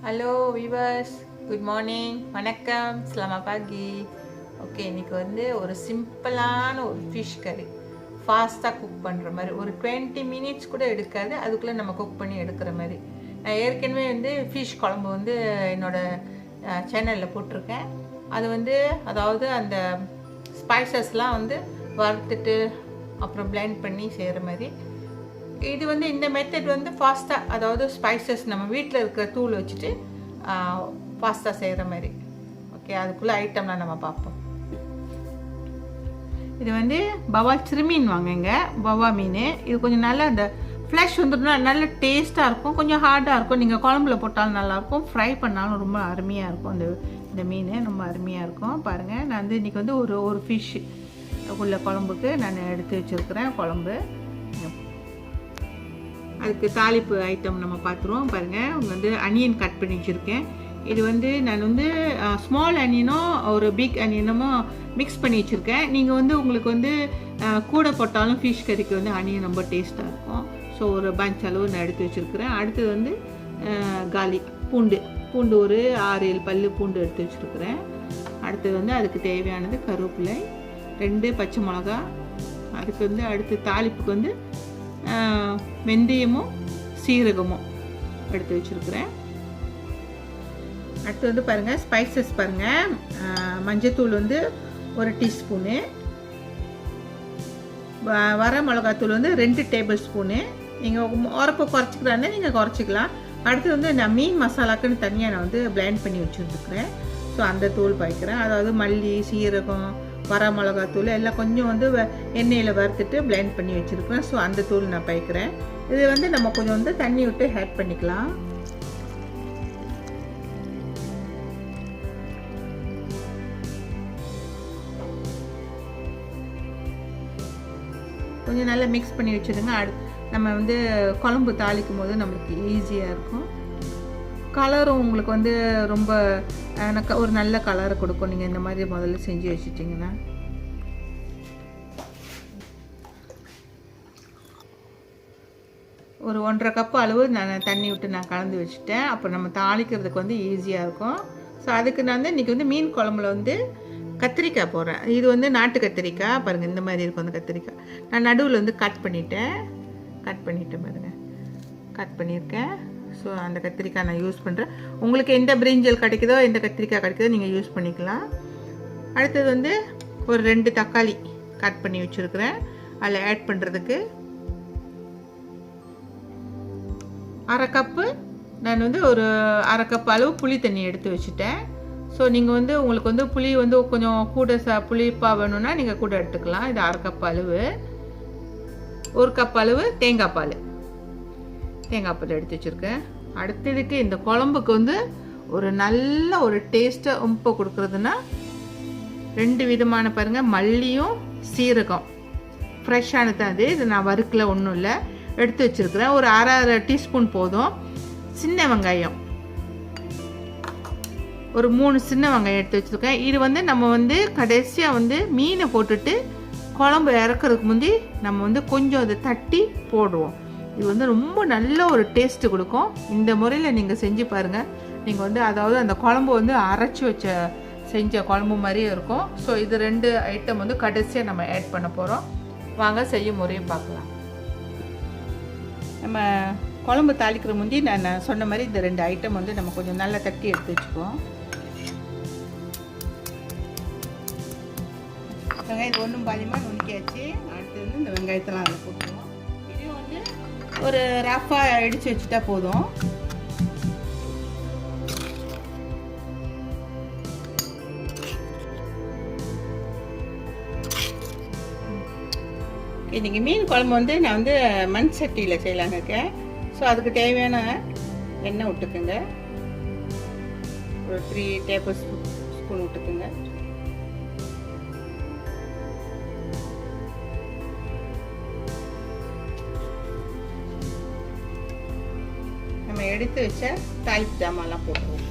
Hello viewers, good morning, வணக்கம், selamat pagi. Okay, இன்னைக்கு வந்து ஒரு சிம்பிளான ஒரு ஃபிஷ் கறி ஃபாஸ்ட்டாக குக் பண்ணுற மாதிரி, ஒரு 20 மினிட்ஸ் கூட எடுக்காது, அதுக்குள்ளே நம்ம குக் பண்ணி எடுக்கிற மாதிரி. நான் ஏற்கனவே வந்து ஃபிஷ் குழம்பு வந்து என்னோடய சேனலில் போட்டிருக்கேன். அது வந்து அதாவது அந்த ஸ்பைசஸ்லாம் வந்து வறுத்துட்டு அப்புறம் பிளெண்ட் பண்ணி செய்கிற மாதிரி. இது வந்து இந்த மெத்தட் வந்து ஃபாஸ்ட்டாக, அதாவது ஸ்பைசஸ் நம்ம வீட்டில் இருக்கிற தூள் வச்சுட்டு ஃபாஸ்ட்டாக செய்கிற மாதிரி. ஓகே, அதுக்குள்ளே ஐட்டம்லாம் நம்ம பார்ப்போம். இது வந்து பவால் சிறுமீன் வாங்குங்க, பவா மீன். இது கொஞ்சம் நல்லா அந்த ஃப்ளஷ் வந்துட்டுனா நல்ல டேஸ்ட்டாக இருக்கும், கொஞ்சம் ஹார்டாக இருக்கும். நீங்கள் குழம்புல போட்டாலும் நல்லாயிருக்கும், ஃப்ரை பண்ணாலும் ரொம்ப அருமையாக இருக்கும். இந்த மீன் ரொம்ப அருமையாக இருக்கும். பாருங்கள், நான் வந்து இன்றைக்கி வந்து ஒரு ஃபிஷ் உள்ள குழம்புக்கு நான் எடுத்து வச்சுருக்கிறேன் குழம்பு. அதுக்கு தாளிப்பு ஐட்டம் நம்ம பார்த்துருவோம். பாருங்கள், அவங்க வந்து அனியன் கட் பண்ணி வச்சுருக்கேன். இது வந்து நான் வந்து ஸ்மால் அனியனும் ஒரு பிக் அனியனும் மிக்ஸ் பண்ணி வச்சுருக்கேன். நீங்கள் வந்து உங்களுக்கு வந்து கூட போட்டாலும் ஃபிஷ் கறிக்கு வந்து அனியன் ரொம்ப டேஸ்ட்டாக இருக்கும். ஸோ ஒரு பஞ்ச் அளவு நான் எடுத்து வச்சுருக்கிறேன். அடுத்தது வந்து கார்லிக், பூண்டு ஒரு 6-7 பல்லு பூண்டு எடுத்து வச்சுருக்கிறேன். அடுத்தது வந்து அதுக்கு தேவையானது கருவேப்பிலை, 2 பச்சை மிளகா. அதுக்கு வந்து அடுத்து தாளிப்புக்கு வந்து வெந்தயமும் சீரகமும் எடுத்து வச்சுருக்கிறேன். அடுத்து வந்து பாருங்கள், ஸ்பைசஸ் பாருங்கள். மஞ்சத்தூள் வந்து 1 டீஸ்பூனு, வர மிளகாத்தூள் வந்து 2 டேபிள் ஸ்பூனு. நீங்கள் உரப்பை குறைச்சிக்கிறாருன்னா நீங்கள் குறைச்சிக்கலாம். அடுத்து வந்து நான் மீன் மசாலாக்குன்னு தனியாக நான் வந்து பிளெண்ட் பண்ணி வச்சுருந்துக்கிறேன். ஸோ அந்த தூள் பாய்க்கிறேன். அதாவது மல்லி, சீரகம், வர மிளகாத்தூள் எல்லாம் கொஞ்சம் வந்து எண்ணெயில் வறுத்துட்டு பிளெண்ட் பண்ணி வச்சுருக்கேன். ஸோ அந்த தூள் நான் பாய்க்கிறேன். இது வந்து நம்ம கொஞ்சம் வந்து தண்ணி விட்டு ஆட் பண்ணிக்கலாம். கொஞ்சம் நல்லா மிக்ஸ் பண்ணி வச்சுருங்க. நம்ம வந்து குழம்பு தாளிக்கும் போது நம்மளுக்கு ஈஸியாக இருக்கும். கலரும் உங்களுக்கு வந்து ரொம்ப ஒரு நல்ல கலரை கொடுக்கும். நீங்கள் இந்த மாதிரி முதல்ல செஞ்சு வச்சுட்டிங்கன்னா. ஒரு 1.5 கப்பு அளவு நான் தண்ணி விட்டு நான் கலந்து வச்சுட்டேன். அப்போ நம்ம தாளிக்கிறதுக்கு வந்து ஈஸியாக இருக்கும். ஸோ அதுக்கு நான் வந்து இன்றைக்கி வந்து மீன் குழம்புல வந்து கத்திரிக்காய் போடுறேன். இது வந்து நாட்டு கத்திரிக்காய். பாருங்கள், இந்த மாதிரி இருக்கும் அந்த கத்திரிக்காய். நான் நடுவில் வந்து கட் பண்ணிட்டேன் பாருங்கள், கட் பண்ணியிருக்கேன். ஸோ அந்த கத்திரிக்காய் நான் யூஸ் பண்ணுறேன். உங்களுக்கு எந்த பிரிஞ்சல் கிடைக்குதோ, எந்த கத்திரிக்காய் கிடைக்குதோ நீங்கள் யூஸ் பண்ணிக்கலாம். அடுத்தது வந்து ஒரு 2 தக்காளி கட் பண்ணி வச்சுருக்கிறேன். அதில் ஆட் பண்ணுறதுக்கு 1/2 கப்பு நான் வந்து ஒரு 1/2 கப் அளவு புளி தண்ணி எடுத்து வச்சுட்டேன். ஸோ நீங்கள் வந்து உங்களுக்கு வந்து புளி வந்து கொஞ்சம் கூட புளிப்பாக வேணும்னா நீங்கள் கூட எடுத்துக்கலாம். இது 1/2 கப் அளவு. 1 கப் அளவு தேங்காய் பால் எடுத்து வச்சுருக்கேன். அடுத்ததுக்கு இந்த குழம்புக்கு வந்து ஒரு நல்ல ஒரு டேஸ்ட்டை உம்பை கொடுக்குறதுன்னா 2 விதமான பாருங்கள், மல்லியும் சீரகம் ஃப்ரெஷ்ஷானது. இது நான் வறுக்கல, ஒன்றும் இல்லை, எடுத்து வச்சுருக்கிறேன். ஒரு 1/2 டீஸ்பூன் போதும். சின்ன வெங்காயம் ஒரு 3 சின்ன வெங்காயம் எடுத்து வச்சுருக்கேன். இது வந்து நம்ம வந்து கடைசியாக வந்து மீனை போட்டுட்டு குழம்பு இறக்குறதுக்கு முந்தி நம்ம வந்து கொஞ்சம் அதை தட்டி போடுவோம். இது வந்து ரொம்ப நல்ல ஒரு டேஸ்ட்டு கொடுக்கும். இந்த முறையில் நீங்கள் செஞ்சு பாருங்கள். நீங்கள் வந்து அதாவது அந்த குழம்பு வந்து அரைச்சி செஞ்ச குழம்பு மாதிரியே இருக்கும். ஸோ இது 2 ஐட்டம் வந்து கடைசியாக நம்ம ஆட் பண்ண போகிறோம். வாங்க செய்யும் முறையும் பார்க்கலாம். நம்ம குழம்பு தாளிக்கிற முந்தி நான் சொன்ன மாதிரி இந்த 2 ஐட்டம் வந்து நம்ம கொஞ்சம் நல்லா தட்டி எடுத்து வச்சுக்குவோம். வெங்காயம் ஒன்றும் பாதியமாக நுணுக்கியாச்சு. அடுத்து வந்து இந்த வெங்காயத்தெல்லாம் அதில் போட்டுருவோம். இதையும் வந்து ஒரு ரஃபாக அடித்து வச்சுட்டா போதும். இன்றைக்கி மீன் குழம்பு வந்து நான் வந்து மண் சட்டியில் செய்யலான்னு இருக்கேன். ஸோ அதுக்கு தேவையான எண்ணெய் விட்டுக்குங்க. ஒரு 3 டேபிள் ஸ்பூன் விட்டுக்குங்க. நம்ம எடுத்து வச்ச தாளிப்பு ஜாமான்லாம் போட்டுருவோம்.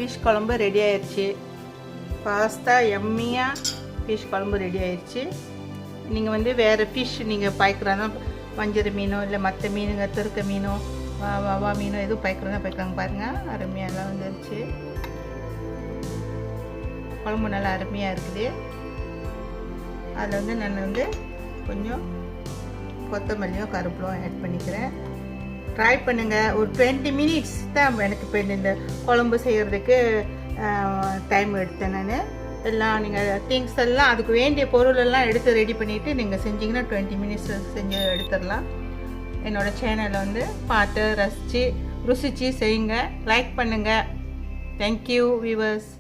ஃபிஷ் குழம்பு ரெடி ஆயிடுச்சு. பாஸ்தா எம்மியாக ஃபிஷ் குழம்பு ரெடி ஆயிடுச்சு. நீங்கள் வந்து வேறு ஃபிஷ் நீங்கள் பாய்க்கிறதா வஞ்சர மீனோ இல்லை மற்ற மீனுங்க திருக்க மீனோ வவா மீனோ எதுவும் பாய்க்கிறதா பாய்க்கிறாங்க பாருங்கள். அருமையாக எல்லாம் வந்துருச்சு. குழம்பு நல்லா அருமையாக இருக்குது. அதில் வந்து நான் வந்து கொஞ்சம் கொத்தமல்லியும் கருவேப்பிலையும் ஆட் பண்ணிக்கிறேன். ட்ரை பண்ணுங்கள். ஒரு 20 மினிட்ஸ் தான் எனக்கு இப்போ இந்த குழம்பு செய்கிறதுக்கு டைம் எடுத்தேன். நான் எல்லாம் நீங்கள் திங்ஸ் எல்லாம் அதுக்கு வேண்டிய பொருளெல்லாம் எடுத்து ரெடி பண்ணிவிட்டு நீங்கள் செஞ்சிங்கன்னா 20 மினிட்ஸ் செஞ்சு எடுத்துடலாம். என்னோடய சேனலை வந்து பார்த்து ருசித்து செய்யுங்க. லைக் பண்ணுங்கள். Thank you viewers.